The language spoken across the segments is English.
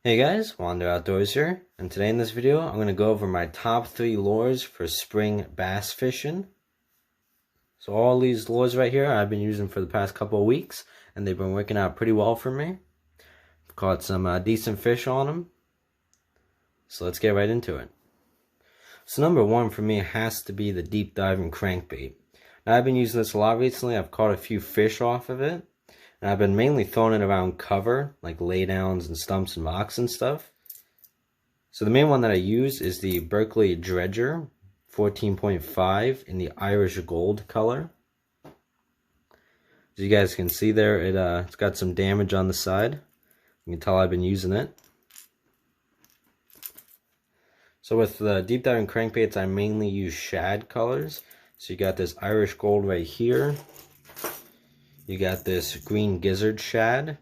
Hey guys, Wander Outdoors here, and today in this video I'm going to go over my top 3 lures for spring bass fishing. So all these lures right here I've been using for the past couple of weeks, and they've been working out pretty well for me. I've caught some decent fish on them, so let's get right into it. So number 1 for me has to be the deep diving crankbait. Now I've been using this a lot recently. I've caught a few fish off of it. And I've been mainly throwing it around cover, like laydowns and stumps and rocks and stuff. So the main one that I use is the Berkley Dredger 14.5 in the Irish gold color. As you guys can see there, it's got some damage on the side. You can tell I've been using it. So with the deep diving crankbaits, I mainly use shad colors. So you got this Irish gold right here. You got this green gizzard shad.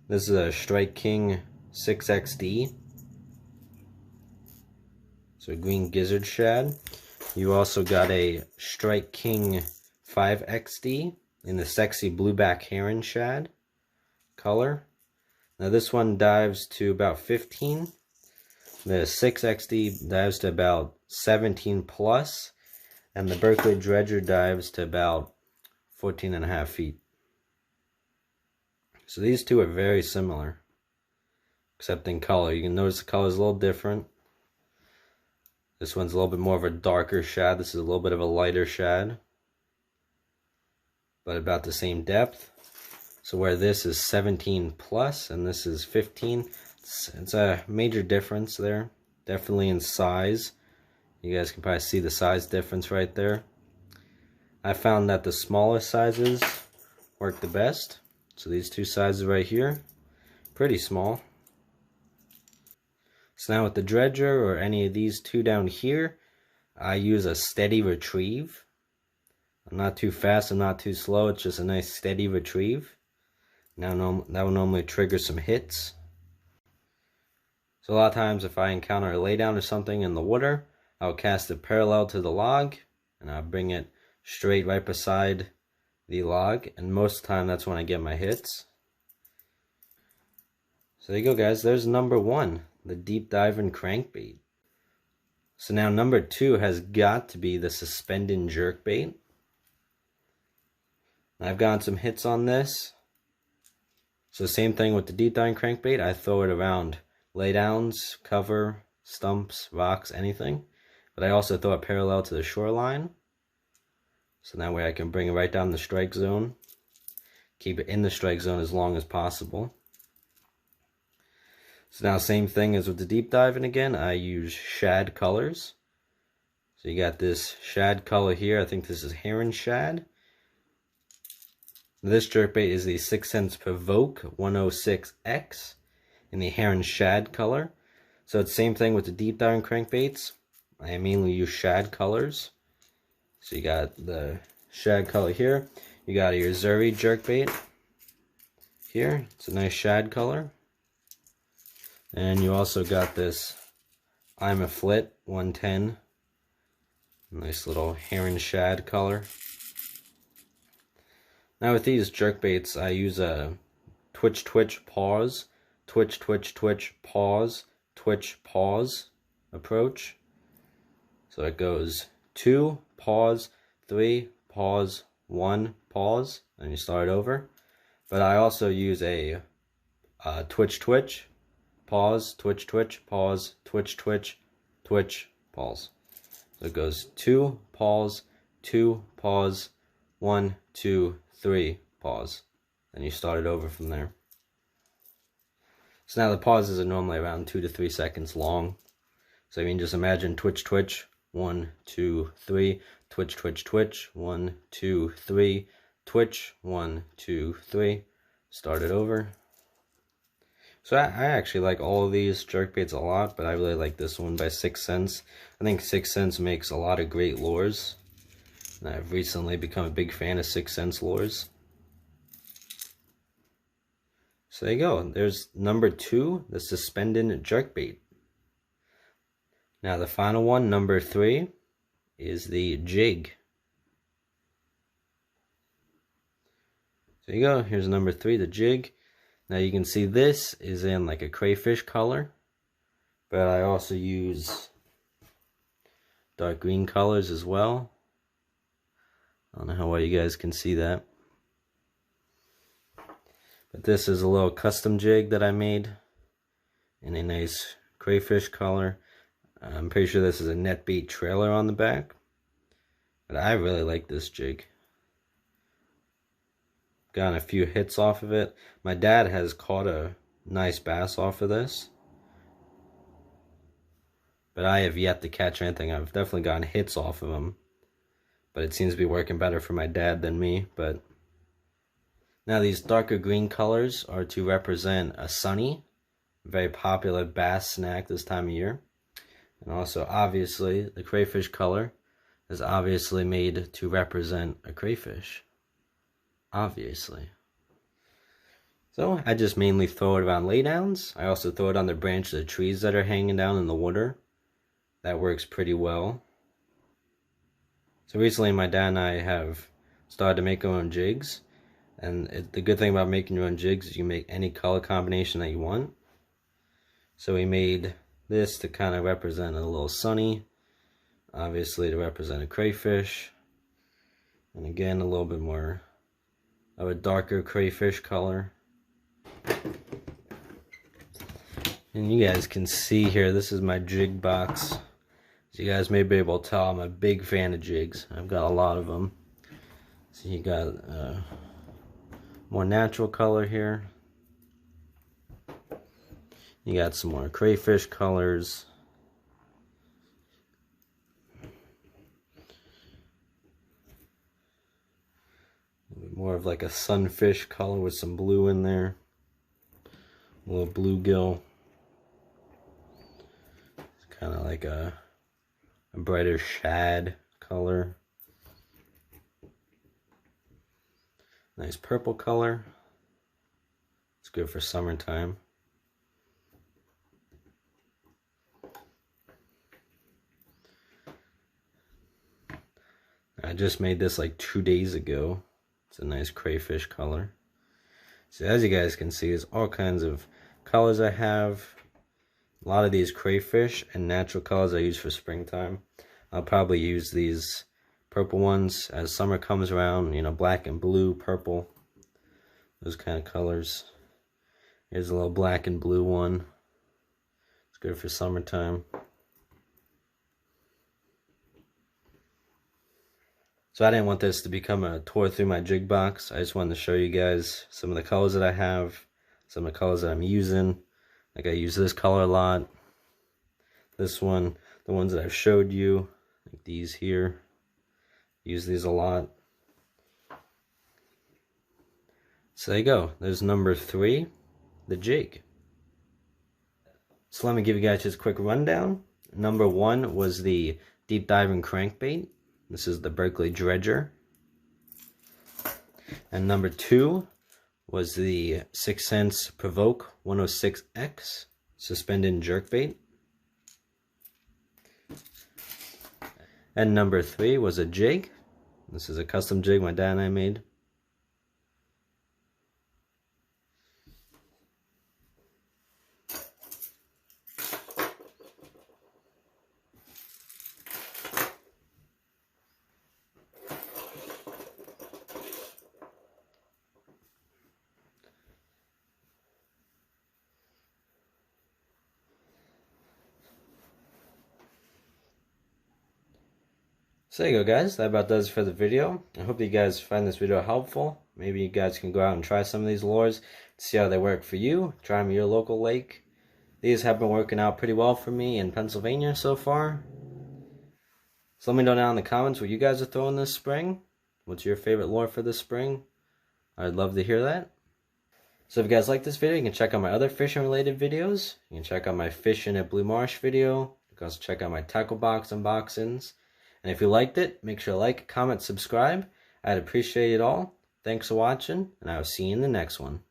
This is a Strike King 6XD. So green gizzard shad. You also got a Strike King 5XD in the sexy blueback heron shad color. Now this one dives to about 15. The 6XD dives to about 17 plus. And the Berkley Dredger dives to about 14.5 feet. So these two are very similar, except in color. You can notice the color is a little different. This one's a little bit more of a darker shad. This is a little bit of a lighter shad, but about the same depth. So where this is 17 plus and this is 15, it's a major difference there. Definitely in size. You guys can probably see the size difference right there. I found that the smallest sizes work the best. So these two sizes right here, pretty small. So now with the Dredger or any of these two down here, I use a steady retrieve. I'm not too fast, I'm not too slow, it's just a nice steady retrieve. Now that will normally trigger some hits. So a lot of times if I encounter a laydown or something in the water, I'll cast it parallel to the log and I'll bring it straight right beside the log, and most of the time that's when I get my hits. So there you go guys, there's number 1, the deep diving crankbait. So now number 2 has got to be the Suspending jerkbait. I've gotten some hits on this. So same thing with the deep diving crankbait, I throw it around laydowns, cover, stumps, rocks, anything. But I also throw it parallel to the shoreline. So that way I can bring it right down the strike zone. Keep it in the strike zone as long as possible. So now same thing as with the deep diving again. I use shad colors. So you got this shad color here. I think this is heron shad. This jerkbait is the 6 cents Provoke 106X in the heron shad color. So it's same thing with the deep diving crankbaits. I mainly use shad colors. So you got the shad color here. You got a Yozuri jerkbait here. It's a nice shad color. And you also got this I'm a Flit 110. Nice little heron shad color. Now with these jerkbaits, I use a twitch pause, twitch pause, twitch pause approach. So it goes 2 pause, 3 pause, 1 pause, and you start over. But I also use a twitch pause, twitch pause, twitch pause. So it goes 2 pause, 2 pause, 1 2 3 pause, and you start it over from there. So now the pauses are normally around 2 to 3 seconds long. So I mean, just imagine twitch 1 2 3, twitch 1 2 3, twitch 1 2 3, start it over. So I actually like all of these jerkbaits a lot, but I really like this one by 6 cents. I think 6 cents makes a lot of great lures, and I've recently become a big fan of 6 cents lures. So there you go, there's number 2, the Suspending jerkbait. Now the final one, number 3, is the jig. There you go, here's number 3, the jig. Now you can see this is in like a crayfish color, but I also use dark green colors as well. I don't know how well you guys can see that. But this is a little custom jig that I made in a nice crayfish color. I'm pretty sure this is a net bait trailer on the back. But I really like this jig. Gotten a few hits off of it. My dad has caught a nice bass off of this, but I have yet to catch anything. I've definitely gotten hits off of him, but it seems to be working better for my dad than me. But now these darker green colors are to represent a sunny, very popular bass snack this time of year. And also obviously the crayfish color is obviously made to represent a crayfish. Obviously. So I just mainly throw it on laydowns. I also throw it on the branches of trees that are hanging down in the water. That works pretty well. So recently my dad and I have started to make our own jigs. And the good thing about making your own jigs is you can make any color combination that you want. So we made this to kind of represent a little sunny. Obviously to represent a crayfish. And again a little bit more of a darker crayfish color. And you guys can see here, this is my jig box. As you guys may be able to tell, I'm a big fan of jigs. I've got a lot of them. So you got a more natural color here. You got some more crayfish colors. More of like a sunfish color with some blue in there. A little bluegill. It's kind of like a brighter shad color. Nice purple color. It's good for summertime. I just made this like 2 days ago. It's a nice crayfish color. So as you guys can see, there's all kinds of colors I have. A lot of these crayfish and natural colors I use for springtime. I'll probably use these purple ones as summer comes around, you know, black and blue, purple, those kind of colors. Here's a little black and blue one. It's good for summertime. So I didn't want this to become a tour through my jig box. I just wanted to show you guys some of the colors that I have, some of the colors that I'm using. Like I use this color a lot. This one, the ones that I've showed you, like these here. Use these a lot. So there you go. There's number 3, the jig. So let me give you guys just a quick rundown. Number 1 was the deep diving crankbait. This is the Berkley Dredger. And number 2 was the 6 cents Provoke 106X Suspending Jerkbait. And number 3 was a jig. This is a custom jig my dad and I made. So there you go, guys. That about does it for the video. I hope that you guys find this video helpful. Maybe you guys can go out and try some of these lures, see how they work for you. Try them at your local lake. These have been working out pretty well for me in Pennsylvania so far. So let me know down in the comments what you guys are throwing this spring. What's your favorite lure for this spring? I'd love to hear that. So if you guys like this video, you can check out my other fishing related videos. You can check out my fishing at Blue Marsh video. You can also check out my tackle box unboxings. And if you liked it, make sure to like, comment, subscribe. I'd appreciate it all. Thanks for watching, and I will see you in the next one.